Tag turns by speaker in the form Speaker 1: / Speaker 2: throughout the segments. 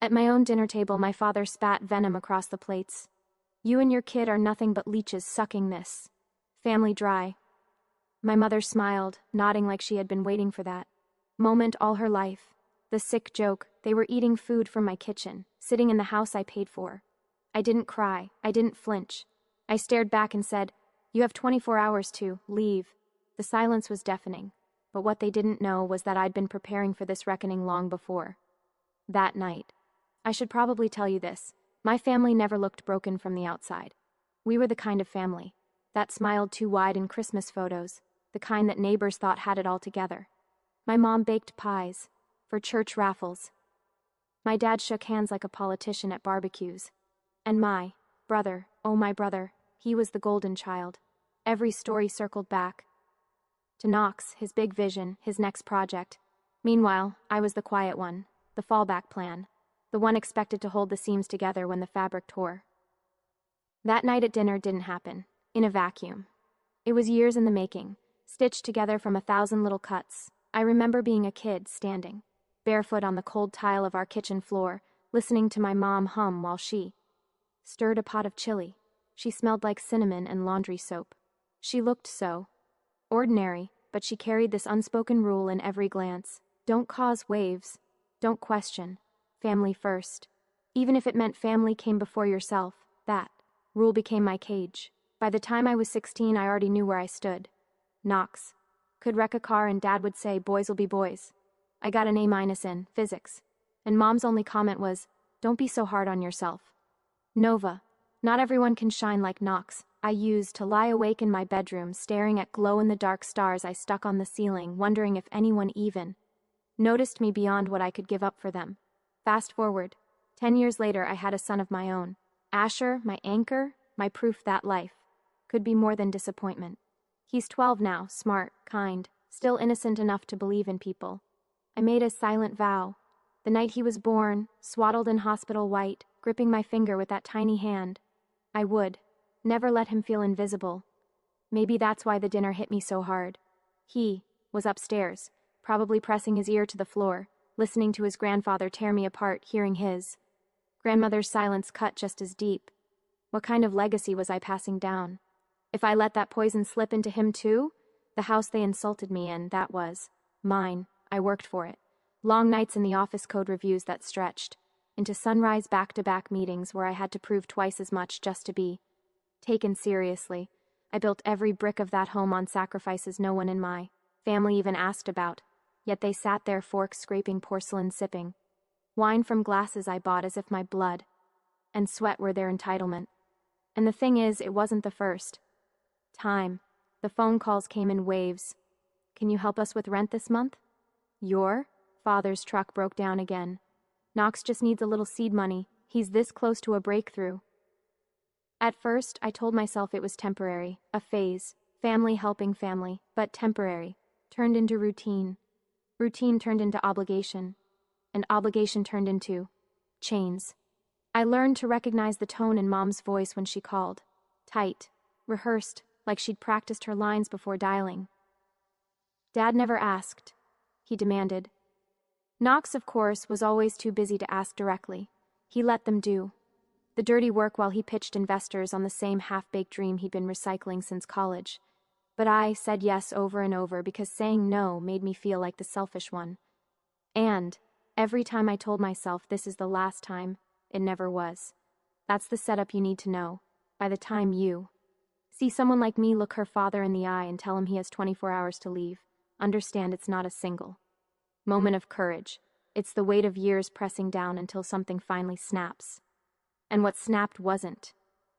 Speaker 1: At my own dinner table, my father spat venom across the plates. You and your kid are nothing but leeches sucking this. Family dry. My mother smiled, nodding like she had been waiting for that moment all her life. The sick joke, they were eating food from my kitchen, sitting in the house I paid for. I didn't cry, I didn't flinch. I stared back and said, "You have 24 hours to leave." The silence was deafening, but what they didn't know was that I'd been preparing for this reckoning long before. That night. I should probably tell you this. My family never looked broken from the outside. We were the kind of family that smiled too wide in Christmas photos, the kind that neighbors thought had it all together. My mom baked pies for church raffles. My dad shook hands like a politician at barbecues. And my brother, oh my brother, he was the golden child. Every story circled back to Knox, his big vision, his next project. Meanwhile, I was the quiet one, the fallback plan, the one expected to hold the seams together when the fabric tore. That night at dinner didn't happen, in a vacuum. It was years in the making, stitched together from 1,000 little cuts. I remember being a kid, standing, barefoot on the cold tile of our kitchen floor, listening to my mom hum while she stirred a pot of chili. She smelled like cinnamon and laundry soap. She looked so ordinary, but she carried this unspoken rule in every glance. Don't cause waves. Don't question. Family first. Even if it meant family came before yourself, that rule became my cage. By the time I was 16, I already knew where I stood. Knox. Could wreck a car and Dad would say, "Boys will be boys." I got an A- in physics. And Mom's only comment was, "Don't be so hard on yourself." Nova. Not everyone can shine like Knox. I used to lie awake in my bedroom, staring at glow-in-the-dark stars I stuck on the ceiling, wondering if anyone even noticed me beyond what I could give up for them. Fast forward. 10 years later, I had a son of my own. Asher, my anchor, my proof that life could be more than disappointment. He's 12 now, smart, kind, still innocent enough to believe in people. I made a silent vow. The night he was born, swaddled in hospital white, gripping my finger with that tiny hand, I would never let him feel invisible. Maybe that's why the dinner hit me so hard. He was upstairs, probably pressing his ear to the floor, listening to his grandfather tear me apart, hearing his grandmother's silence cut just as deep. What kind of legacy was I passing down? If I let that poison slip into him too? The house they insulted me in, that was mine. I worked for it. Long nights in the office code reviews that stretched into sunrise back-to-back meetings where I had to prove twice as much just to be taken seriously. I built every brick of that home on sacrifices no one in my family even asked about, yet they sat there forks scraping porcelain sipping wine from glasses I bought as if my blood and sweat were their entitlement. And the thing is, it wasn't the first time. The phone calls came in waves. "Can you help us with rent this month?" Your father's truck broke down again. Knox just needs a little seed money. He's this close to a breakthrough. At first, I told myself it was temporary, a phase, family helping family, but temporary, turned into routine. Routine turned into obligation, and obligation turned into chains. I learned to recognize the tone in Mom's voice when she called. Tight, rehearsed, like she'd practiced her lines before dialing. Dad never asked. He demanded. Knox, of course, was always too busy to ask directly. He let them do the dirty work while he pitched investors on the same half-baked dream he'd been recycling since college. But I said yes over and over because saying no made me feel like the selfish one. And every time I told myself this is the last time, it never was. That's the setup you need to know. By the time you see someone like me look her father in the eye and tell him he has 24 hours to leave, understand it's not a single moment of courage. It's the weight of years pressing down until something finally snaps. And what snapped wasn't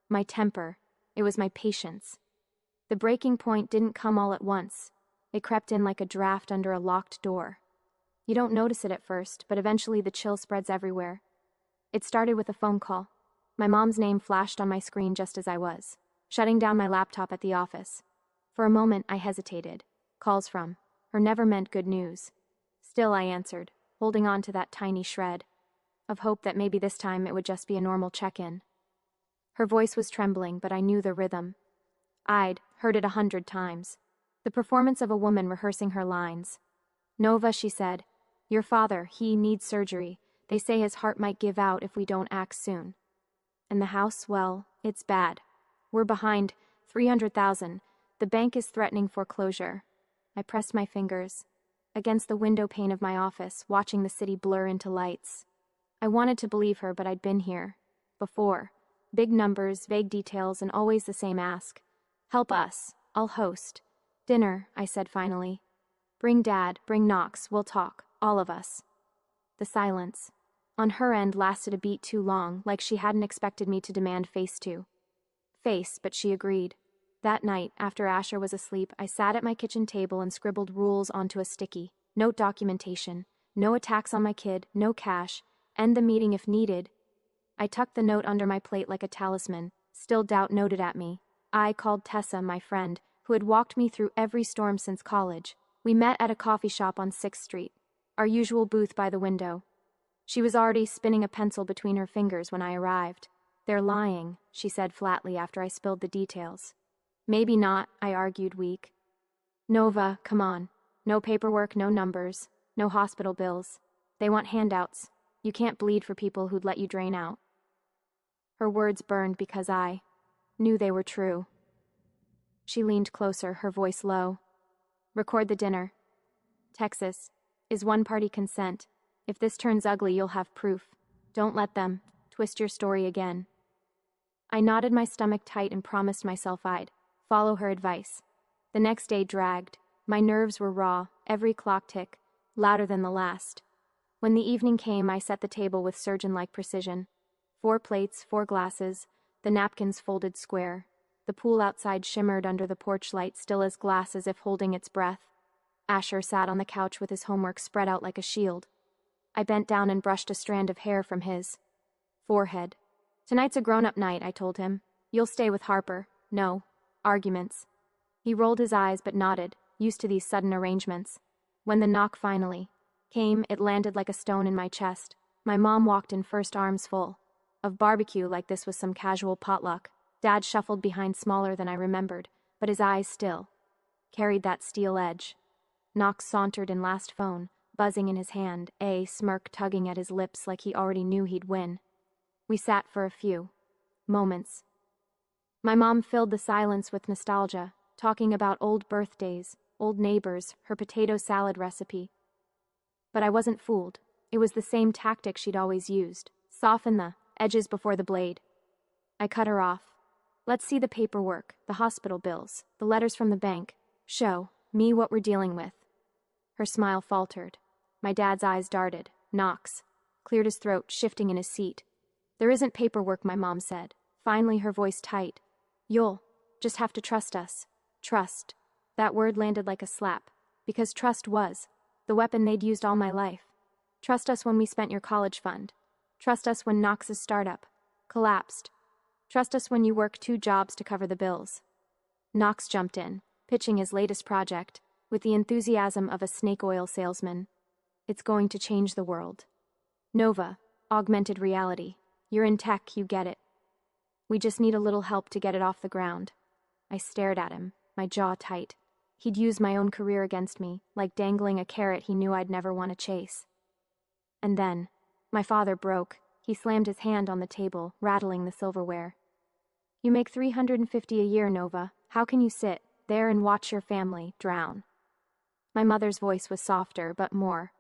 Speaker 1: my temper, it was my patience. The breaking point didn't come all at once. It crept in like a draft under a locked door. You don't notice it at first, but eventually the chill spreads everywhere. It started with a phone call. My mom's name flashed on my screen just as I was shutting down my laptop at the office. For a moment, I hesitated. Calls from her never meant good news. Still, I answered, holding on to that tiny shred of hope that maybe this time it would just be a normal check-in. Her voice was trembling, but I knew the rhythm. I'd heard it 100 times. The performance of a woman rehearsing her lines. "Nova," she said, "your father, he needs surgery. They say his heart might give out if we don't act soon. And the house, well, it's bad. We're behind 300,000. The bank is threatening foreclosure. I pressed my fingers against the window pane of my office, watching the city blur into lights. I wanted to believe her, but I'd been here before. Big numbers, vague details, and always the same ask. Help us. I'll host. Dinner, I said finally. Bring Dad, bring Knox, we'll talk, all of us. The silence, on her end, lasted a beat too long, like she hadn't expected me to demand face, but she agreed. That night, after Asher was asleep, I sat at my kitchen table and scribbled rules onto a sticky. Note documentation. No attacks on my kid, no cash. End the meeting if needed. I tucked the note under my plate like a talisman. Still doubt noted at me. I called Tessa, my friend, who had walked me through every storm since college. We met at a coffee shop on 6th Street, our usual booth by the window. She was already spinning a pencil between her fingers when I arrived. They're lying, she said flatly after I spilled the details. Maybe not, I argued, weak. Nova, come on. No paperwork, no numbers, no hospital bills. They want handouts. You can't bleed for people who'd let you drain out. Her words burned because I knew they were true. She leaned closer, her voice low. Record the dinner. Texas. Is one-party consent. If this turns ugly, you'll have proof. Don't let them twist your story again. I knotted my stomach tight and promised myself I'd follow her advice. The next day dragged. My nerves were raw, every clock tick, louder than the last. When the evening came, I set the table with surgeon-like precision. 4 plates, 4 glasses, the napkins folded square. The pool outside shimmered under the porch light, still as glass as if holding its breath. Asher sat on the couch with his homework spread out like a shield. I bent down and brushed a strand of hair from his forehead. Tonight's a grown-up night, I told him. You'll stay with Harper. No. Arguments. He rolled his eyes but nodded, used to these sudden arrangements. When the knock finally came, it landed like a stone in my chest. My mom walked in first, arms full of barbecue like this was some casual potluck. Dad shuffled behind, smaller than I remembered, but his eyes still carried that steel edge. Knox sauntered in, last phone, buzzing in his hand, a smirk tugging at his lips like he already knew he'd win. We sat for a few moments. My mom filled the silence with nostalgia, talking about old birthdays, old neighbors, her potato salad recipe. But I wasn't fooled. It was the same tactic she'd always used. Soften the edges before the blade. I cut her off. Let's see the paperwork, the hospital bills, the letters from the bank. Show me what we're dealing with. Her smile faltered. My dad's eyes darted. Knox cleared his throat, shifting in his seat. There isn't paperwork, my mom said, finally, her voice tight. You'll just have to trust us. Trust. That word landed like a slap, because trust was the weapon they'd used all my life. Trust us when we spent your college fund. Trust us when Knox's startup collapsed. Trust us when you work 2 jobs to cover the bills. Knox jumped in, pitching his latest project, with the enthusiasm of a snake oil salesman. It's going to change the world. Nova, augmented reality. You're in tech, you get it. We just need a little help to get it off the ground. I stared at him, my jaw tight. He'd used my own career against me, like dangling a carrot he knew I'd never want to chase. And then, my father broke. He slammed his hand on the table, rattling the silverware. You make $350 a year, Nova. How can you sit there and watch your family drown? My mother's voice was softer, but more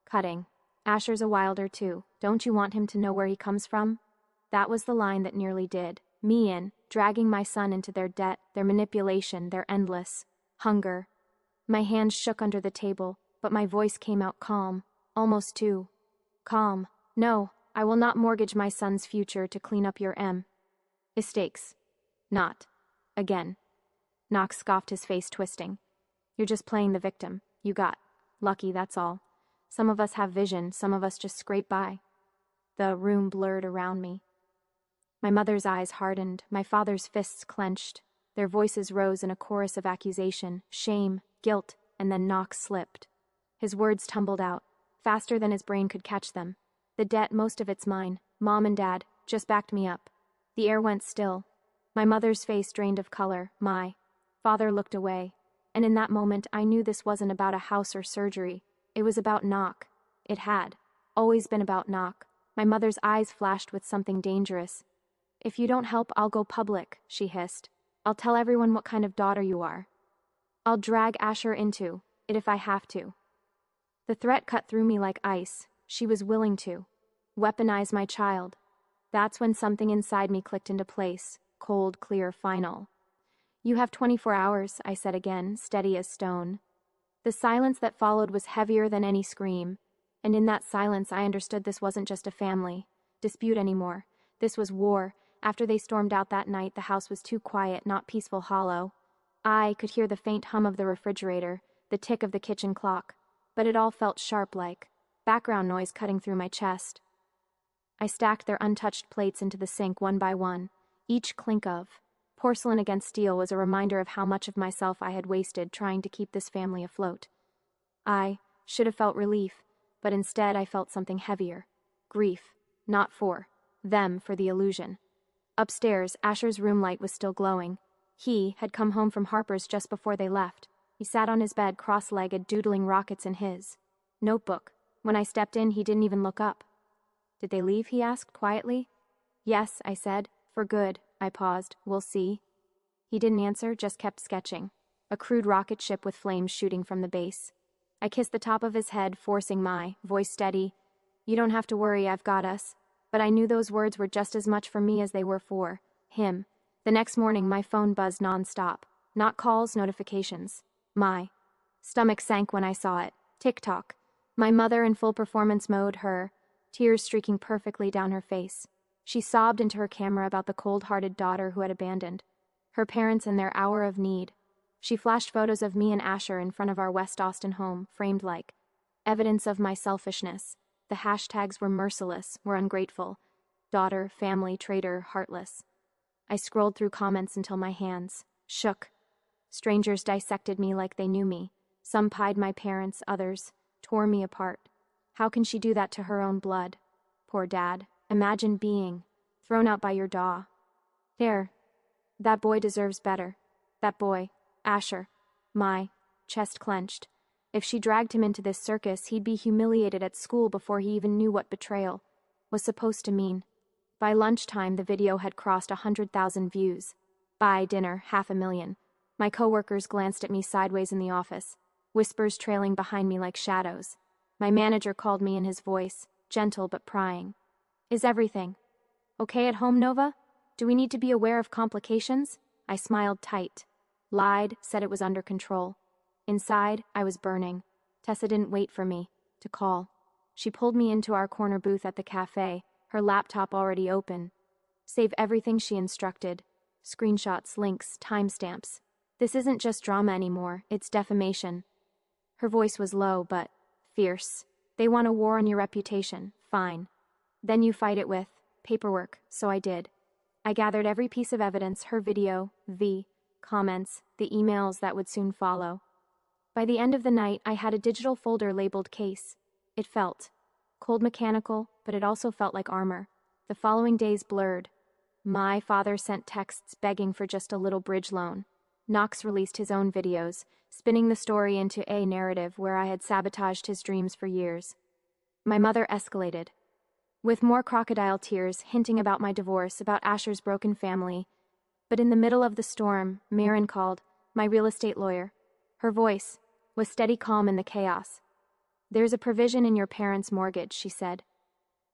Speaker 1: cutting. Asher's a wilder too. Don't you want him to know where he comes from? That was the line that nearly did me in, dragging my son into their debt, their manipulation, their endless hunger. My hands shook under the table, but my voice came out calm, almost too calm. No, I will not mortgage my son's future to clean up your mistakes. Not again. Knox scoffed, his face twisting. You're just playing the victim. You got lucky, that's all. Some of us have vision, some of us just scrape by. The room blurred around me. My mother's eyes hardened, my father's fists clenched. Their voices rose in a chorus of accusation, shame, guilt, and then Knox slipped. His words tumbled out, faster than his brain could catch them. The debt, most of it's mine. Mom and Dad just backed me up. The air went still. My mother's face drained of color. My father looked away. And in that moment, I knew this wasn't about a house or surgery. It was about Knox. It had always been about Knock. My mother's eyes flashed with something dangerous. If you don't help, I'll go public, she hissed. I'll tell everyone what kind of daughter you are. I'll drag Asher into it if I have to. The threat cut through me like ice. She was willing to weaponize my child. That's when something inside me clicked into place. Cold, clear, final. You have 24 hours, I said again, steady as stone. The silence that followed was heavier than any scream, and in that silence I understood this wasn't just a family dispute anymore. This was war. After they stormed out that night, the house was too quiet, not peaceful hollow. I could hear the faint hum of the refrigerator, the tick of the kitchen clock, but it all felt sharp like background noise cutting through my chest. I stacked their untouched plates into the sink one by one. Each clink of porcelain against steel was a reminder of how much of myself I had wasted trying to keep this family afloat. I should have felt relief, but instead I felt something heavier. Grief, not for them, for the illusion. Upstairs, Asher's room light was still glowing. He had come home from Harper's just before they left. He sat on his bed, cross-legged, doodling rockets in his notebook. When I stepped in, he didn't even look up. Did they leave? He asked quietly. Yes, I said. For good. I paused. We'll see. He didn't answer, just kept sketching. A crude rocket ship with flames shooting from the base. I kissed the top of his head, forcing my voice steady. You don't have to worry, I've got us. But I knew those words were just as much for me as they were for him. The next morning, my phone buzzed nonstop. Not calls, notifications. My stomach sank when I saw it. Tick-tock. My mother in full performance mode, her tears streaking perfectly down her face. She sobbed into her camera about the cold-hearted daughter who had abandoned her parents in their hour of need. She flashed photos of me and Asher in front of our West Austin home, framed like evidence of my selfishness. The hashtags were merciless, were ungrateful. Daughter, family, traitor, heartless. I scrolled through comments until my hands shook. Strangers dissected me like they knew me. Some pied my parents, others tore me apart. How can she do that to her own blood? Poor Dad. Imagine being thrown out by your daw. There. That boy deserves better. That boy. Asher. My chest clenched. If she dragged him into this circus, he'd be humiliated at school before he even knew what betrayal was supposed to mean. By lunchtime, the video had crossed 100,000 views. By dinner, 500,000. My coworkers glanced at me sideways in the office, whispers trailing behind me like shadows. My manager called me in his voice, gentle but prying. Is everything okay at home, Nova? Do we need to be aware of complications? I smiled tight. Lied, said it was under control. Inside, I was burning. Tessa didn't wait for me to call. She pulled me into our corner booth at the cafe, her laptop already open. Save everything, she instructed. Screenshots, links, timestamps. This isn't just drama anymore, it's defamation. Her voice was low, but fierce. They want a war on your reputation. Fine. Then you fight it with paperwork, so I did. I gathered every piece of evidence, her video, the comments, the emails that would soon follow. By the end of the night, I had a digital folder labeled case. It felt cold, mechanical, but it also felt like armor. The following days blurred. My father sent texts begging for just a little bridge loan. Knox released his own videos, spinning the story into a narrative where I had sabotaged his dreams for years. My mother escalated, with more crocodile tears, hinting about my divorce, about Asher's broken family. But in the middle of the storm, Marin called, my real estate lawyer. Her voice was steady calm in the chaos. There's a provision in your parents' mortgage, she said.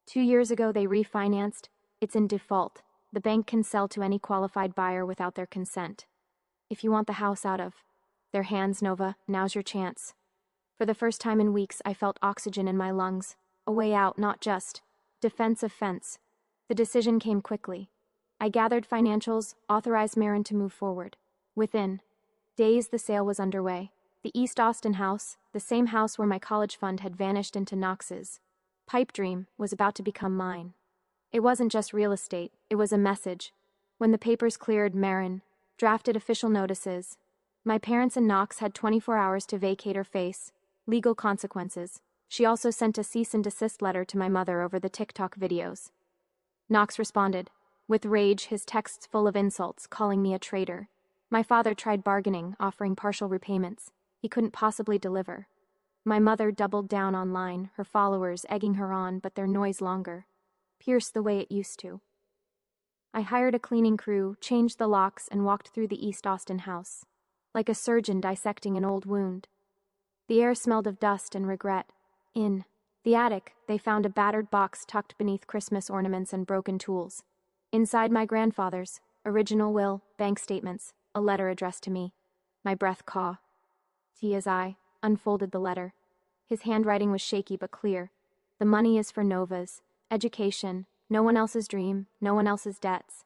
Speaker 1: 2 years ago they refinanced. It's in default. The bank can sell to any qualified buyer without their consent. If you want the house out of their hands, Nova, now's your chance. For the first time in weeks, I felt oxygen in my lungs. A way out, not just defensive fence. The decision came quickly. I gathered financials, authorized Marin to move forward. Within days, the sale was underway. The East Austin house, the same house where my college fund had vanished into Knox's pipe dream, was about to become mine. It wasn't just real estate, it was a message. When the papers cleared, Marin drafted official notices. My parents and Knox had 24 hours to vacate or face legal consequences. She also sent a cease and desist letter to my mother over the TikTok videos. Knox responded, with rage, his texts full of insults, calling me a traitor. My father tried bargaining, offering partial repayments. He couldn't possibly deliver. My mother doubled down online, her followers egging her on, but their noise longer. Pierce the way it used to. I hired a cleaning crew, changed the locks, and walked through the East Austin house, like a surgeon dissecting an old wound. The air smelled of dust and regret. In the attic, they found a battered box tucked beneath Christmas ornaments and broken tools. Inside, my grandfather's original will, bank statements, a letter addressed to me. My breath caught. As I unfolded the letter. His handwriting was shaky but clear. The money is for Nova's education, no one else's dream, no one else's debts.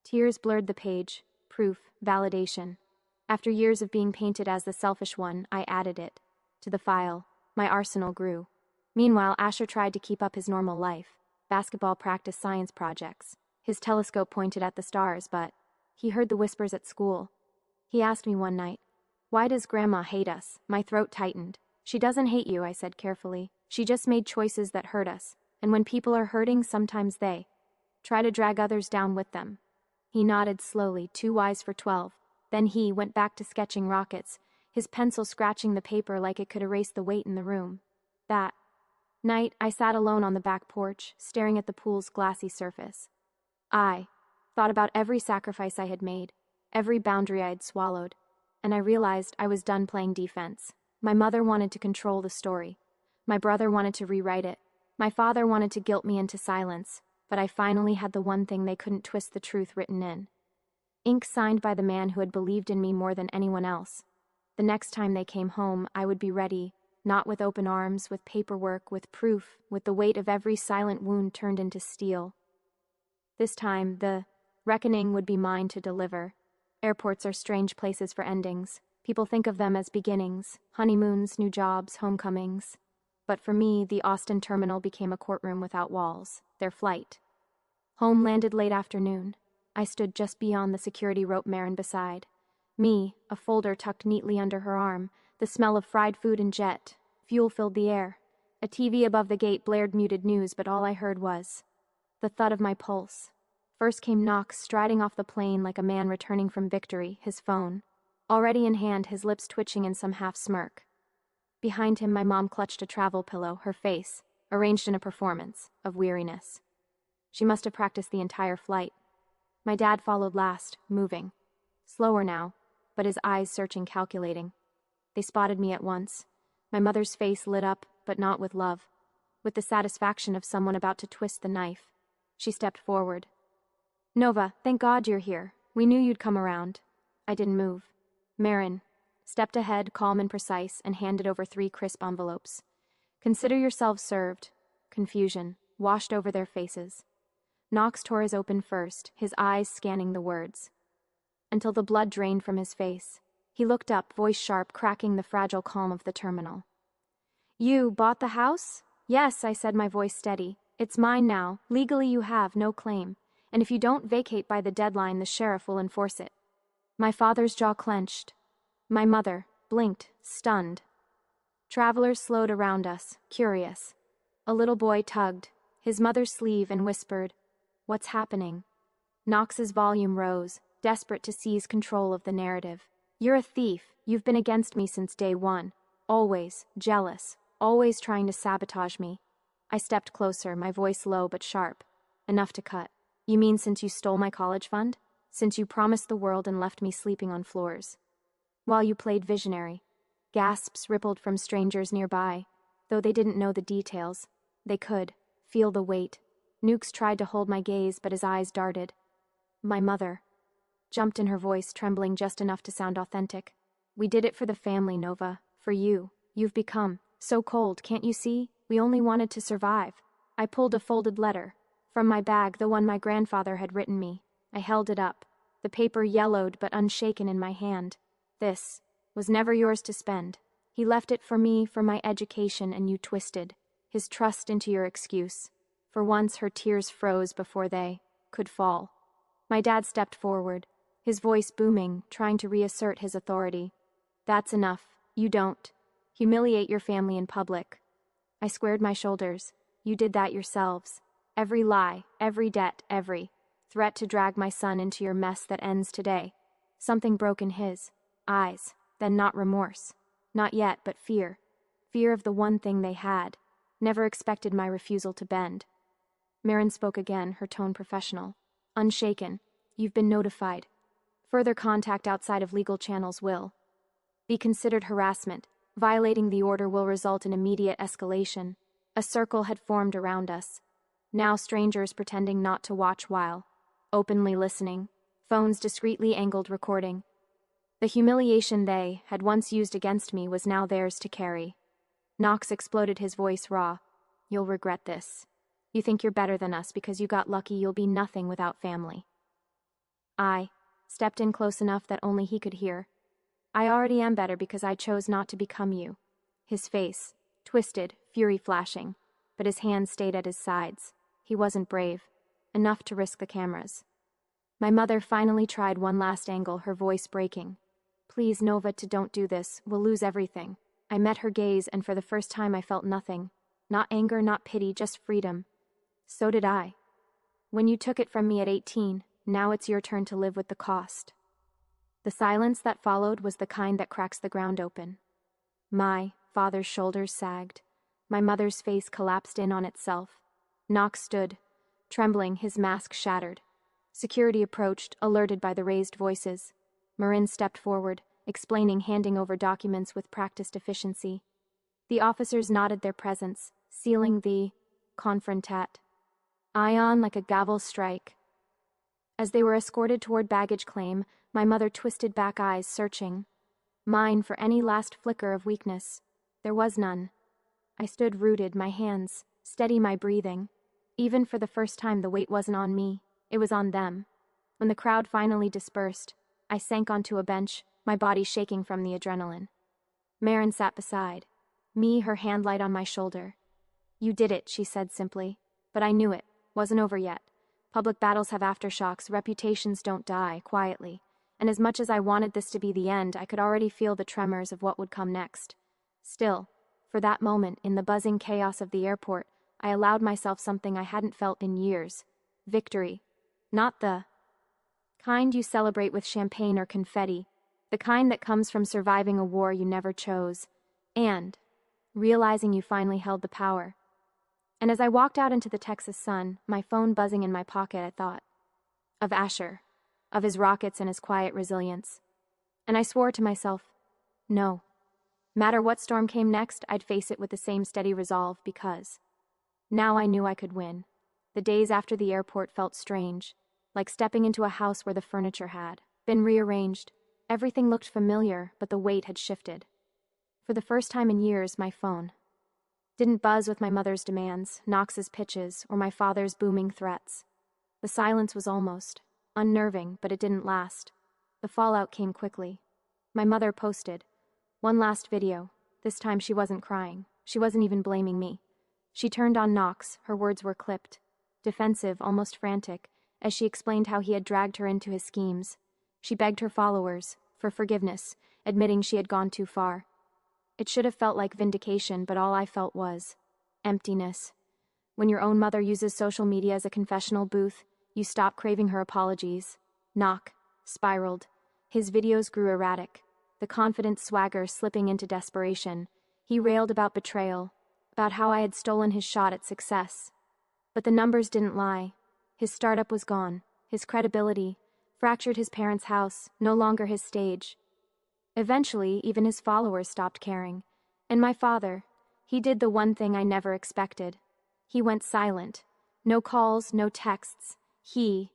Speaker 1: Tears blurred the page. Proof, validation. After years of being painted as the selfish one, I added it to the file. My arsenal grew. Meanwhile, Asher tried to keep up his normal life. Basketball practice, science projects. His telescope pointed at the stars, but he heard the whispers at school. He asked me one night, "Why does Grandma hate us?" My throat tightened. "She doesn't hate you," I said carefully. "She just made choices that hurt us. And when people are hurting, sometimes they try to drag others down with them." He nodded slowly, too wise for 12. Then he went back to sketching rockets, his pencil scratching the paper like it could erase the weight in the room. That night, I sat alone on the back porch, staring at the pool's glassy surface. I thought about every sacrifice I had made, every boundary I had swallowed, and I realized I was done playing defense. My mother wanted to control the story. My brother wanted to rewrite it. My father wanted to guilt me into silence, but I finally had the one thing they couldn't twist the truth written in. Ink signed by the man who had believed in me more than anyone else. The next time they came home, I would be ready, not with open arms, with paperwork, with proof, with the weight of every silent wound turned into steel. This time, the reckoning would be mine to deliver. Airports are strange places for endings. People think of them as beginnings, honeymoons, new jobs, homecomings. But for me, the Austin terminal became a courtroom without walls, their flight. Home landed late afternoon. I stood just beyond the security rope Marin beside. Me, a folder tucked neatly under her arm, the smell of fried food and jet. Fuel filled the air. A TV above the gate blared muted news, but all I heard was the thud of my pulse. First came Knox, striding off the plane like a man returning from victory, his phone already in hand, his lips twitching in some half-smirk. Behind him, my mom clutched a travel pillow, her face arranged in a performance of weariness. She must have practiced the entire flight. My dad followed last, moving. Slower now, but his eyes searching, calculating. They spotted me at once. My mother's face lit up, but not with love. With the satisfaction of someone about to twist the knife. She stepped forward. "Nova, thank God you're here. We knew you'd come around." I didn't move. Marin stepped ahead, calm and precise, and handed over 3 crisp envelopes. "Consider yourselves served." Confusion washed over their faces. Knox tore his open first, his eyes scanning the words, until the blood drained from his face. He looked up, voice sharp, cracking the fragile calm of the terminal. "You bought the house?" "Yes," I said, my voice steady. "It's mine now. Legally you have no claim. And if you don't vacate by the deadline, the sheriff will enforce it." My father's jaw clenched. My mother blinked, stunned. Travelers slowed around us, curious. A little boy tugged his mother's sleeve and whispered, "What's happening?" Knox's volume rose, desperate to seize control of the narrative. "You're a thief. You've been against me since day one. Always jealous, always trying to sabotage me." I stepped closer, my voice low but sharp, enough to cut. "You mean since you stole my college fund? Since you promised the world and left me sleeping on floors? While you played visionary." Gasps rippled from strangers nearby. Though they didn't know the details, they could feel the weight. Nukes tried to hold my gaze, but his eyes darted. "My mother," jumped in her voice, trembling just enough to sound authentic. "We did it for the family, Nova. For you. You've become so cold, can't you see? We only wanted to survive." I pulled a folded letter from my bag, the one my grandfather had written me. I held it up, the paper yellowed but unshaken in my hand. "This was never yours to spend. He left it for me, for my education, and you twisted his trust into your excuse." For once, her tears froze before they could fall. My dad stepped forward, his voice booming, trying to reassert his authority. "That's enough. You don't humiliate your family in public." I squared my shoulders. "You did that yourselves. Every lie, every debt, every threat to drag my son into your mess that ends today." Something broke in his eyes, then not remorse. Not yet, but fear. fear of the one thing they had, never expected my refusal to bend. Marin spoke again, her tone professional. Unshaken. You've been notified. Further contact outside of legal channels will be considered harassment. Violating the order will result in immediate escalation. A circle had formed around us. Now strangers pretending not to watch while openly listening. Phones discreetly angled recording. The humiliation they had once used against me was now theirs to carry. Knox exploded, his voice raw. You'll regret this. You think you're better than us because you got lucky. You'll be nothing without family. I stepped in close enough that only he could hear. I already am better because I chose not to become you. His face, twisted, fury flashing, but his hands stayed at his sides. He wasn't brave enough to risk the cameras. My mother finally tried one last angle, her voice breaking. Please, Nova, don't do this. We'll lose everything. I met her gaze, and for the first time I felt nothing. Not anger, not pity, just freedom. So did I. When you took it from me at 18, now it's your turn to live with the cost. The silence that followed was the kind that cracks the ground open. My father's shoulders sagged. My mother's face collapsed in on itself. Knox stood, trembling, his mask shattered. Security approached, alerted by the raised voices. Marin stepped forward, explaining, handing over documents with practiced efficiency. The officers nodded their presence, sealing the confrontat ion like a gavel strike. As they were escorted toward baggage claim, my mother twisted back eyes, searching mine for any last flicker of weakness. There was none. I stood rooted, my hands steady, my breathing. Even for the first time, the weight wasn't on me, it was on them. When the crowd finally dispersed, I sank onto a bench, my body shaking from the adrenaline. Marin sat beside me, her hand light on my shoulder. You did it, she said simply. But I knew it wasn't over yet. Public battles have aftershocks, reputations don't die quietly. And as much as I wanted this to be the end, I could already feel the tremors of what would come next. Still, for that moment, in the buzzing chaos of the airport, I allowed myself something I hadn't felt in years. Victory. Not the kind you celebrate with champagne or confetti, the kind that comes from surviving a war you never chose, and realizing you finally held the power. And as I walked out into the Texas sun, my phone buzzing in my pocket, I thought of Asher, of his rockets and his quiet resilience. And I swore to myself, no. Matter what storm came next, I'd face it with the same steady resolve, because now I knew I could win. The days after the airport felt strange, like stepping into a house where the furniture had been rearranged. Everything looked familiar, but the weight had shifted. For the first time in years, my phone didn't buzz with my mother's demands, Knox's pitches, or my father's booming threats. The silence was almost unnerving, but it didn't last. The fallout came quickly. My mother posted one last video. This time she wasn't crying. She wasn't even blaming me. She turned on Knox, her words were clipped, defensive, almost frantic, as she explained how he had dragged her into his schemes. She begged her followers for forgiveness, admitting she had gone too far. It should have felt like vindication, but all I felt was emptiness. When your own mother uses social media as a confessional booth, you stop craving her apologies. Knox spiraled. His videos grew erratic, the confident swagger slipping into desperation. He railed about betrayal, about how I had stolen his shot at success. But the numbers didn't lie. His startup was gone, his credibility, fractured his parents' house, no longer his stage. Eventually, even his followers stopped caring. And my father, he did the one thing I never expected. He went silent. No calls, no texts. He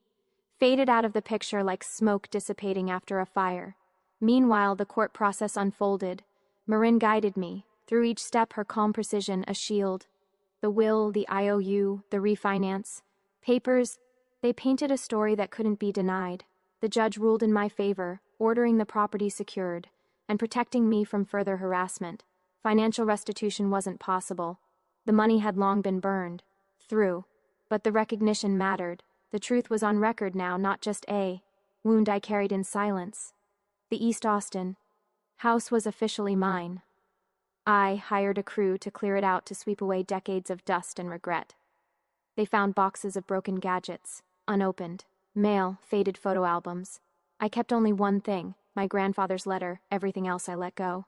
Speaker 1: faded out of the picture like smoke dissipating after a fire. Meanwhile, the court process unfolded. Marin guided me, through each step, her calm precision a shield. The will, the IOU, the refinance. Papers, they painted a story that couldn't be denied. The judge ruled in my favor, ordering the property secured, and protecting me from further harassment. Financial restitution wasn't possible. The money had long been burned through, but the recognition mattered. The truth was on record now, not just a wound I carried in silence. The East Austin house was officially mine. I hired a crew to clear it out, to sweep away decades of dust and regret. They found boxes of broken gadgets, unopened, mail, faded photo albums. I kept only one thing, my grandfather's letter. Everything else I let go.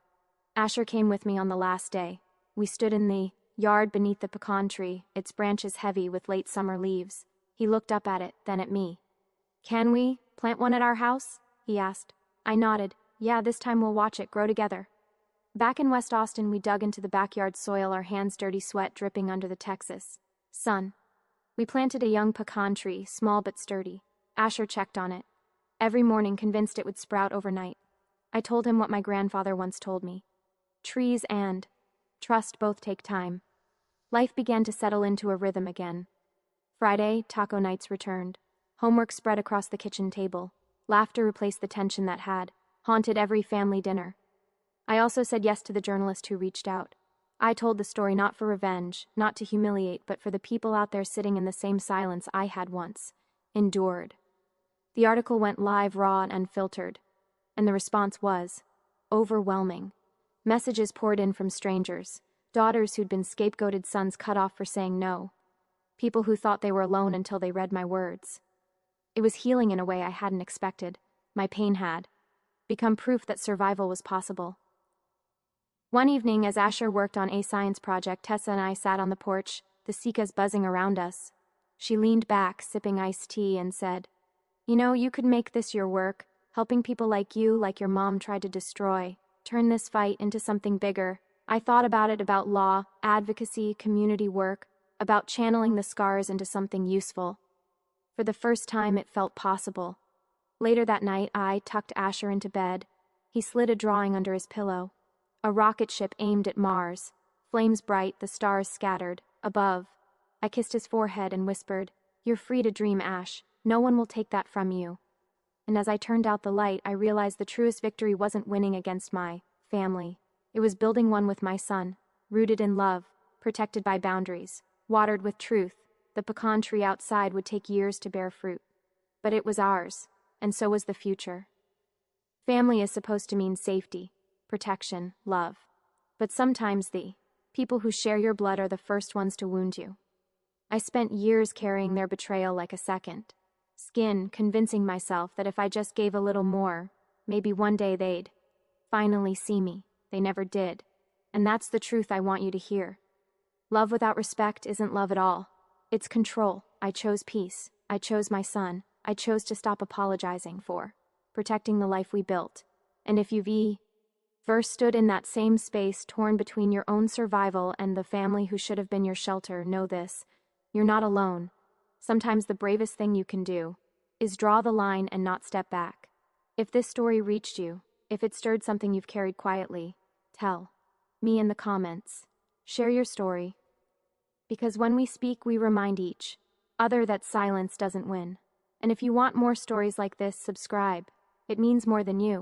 Speaker 1: Asher came with me on the last day. We stood in the yard beneath the pecan tree, its branches heavy with late summer leaves. He looked up at it, then at me. "Can we plant one at our house?" he asked. I nodded. "Yeah, this time we'll watch it grow together." Back in West Austin, we dug into the backyard soil, our hands dirty sweat dripping under the Texas sun. We planted a young pecan tree, small but sturdy. Asher checked on it, every morning, convinced it would sprout overnight. I told him what my grandfather once told me. Trees and trust both take time. Life began to settle into a rhythm again. Friday, taco nights returned. Homework spread across the kitchen table. Laughter replaced the tension that had haunted every family dinner. I also said yes to the journalist who reached out. I told the story not for revenge, not to humiliate, but for the people out there sitting in the same silence I had once endured. The article went live, raw and unfiltered, and the response was overwhelming. Messages poured in from strangers, daughters who'd been scapegoated, sons cut off for saying no, people who thought they were alone until they read my words. It was healing in a way I hadn't expected. My pain had become proof that survival was possible. One evening, as Asher worked on a science project, Tessa and I sat on the porch, the cicadas buzzing around us. She leaned back, sipping iced tea, and said, "You know, you could make this your work, helping people like you, like your mom tried to destroy. Turn this fight into something bigger." I thought about it, about law, advocacy, community work, about channeling the scars into something useful. For the first time, it felt possible. Later that night, I tucked Asher into bed. He slid a drawing under his pillow. A rocket ship aimed at Mars. Flames bright, the stars scattered. Above. I kissed his forehead and whispered, "You're free to dream, Ash. No one will take that from you." And as I turned out the light, I realized the truest victory wasn't winning against my family. It was building one with my son, rooted in love, protected by boundaries, watered with truth. The pecan tree outside would take years to bear fruit. But it was ours, and so was the future. Family is supposed to mean safety, protection, love. But sometimes the people who share your blood are the first ones to wound you. I spent years carrying their betrayal like a second skin, convincing myself that if I just gave a little more, maybe one day they'd finally see me. They never did. And that's the truth I want you to hear. Love without respect isn't love at all. It's control. I chose peace. I chose my son. I chose to stop apologizing for protecting the life we built. And if you've ever stood in that same space, torn between your own survival and the family who should have been your shelter, know this: you're not alone. Sometimes the bravest thing you can do is draw the line and not step back. If this story reached you, if it stirred something you've carried quietly, tell me in the comments. Share your story. Because when we speak, we remind each other that silence doesn't win. And if you want more stories like this, subscribe. It means more than you.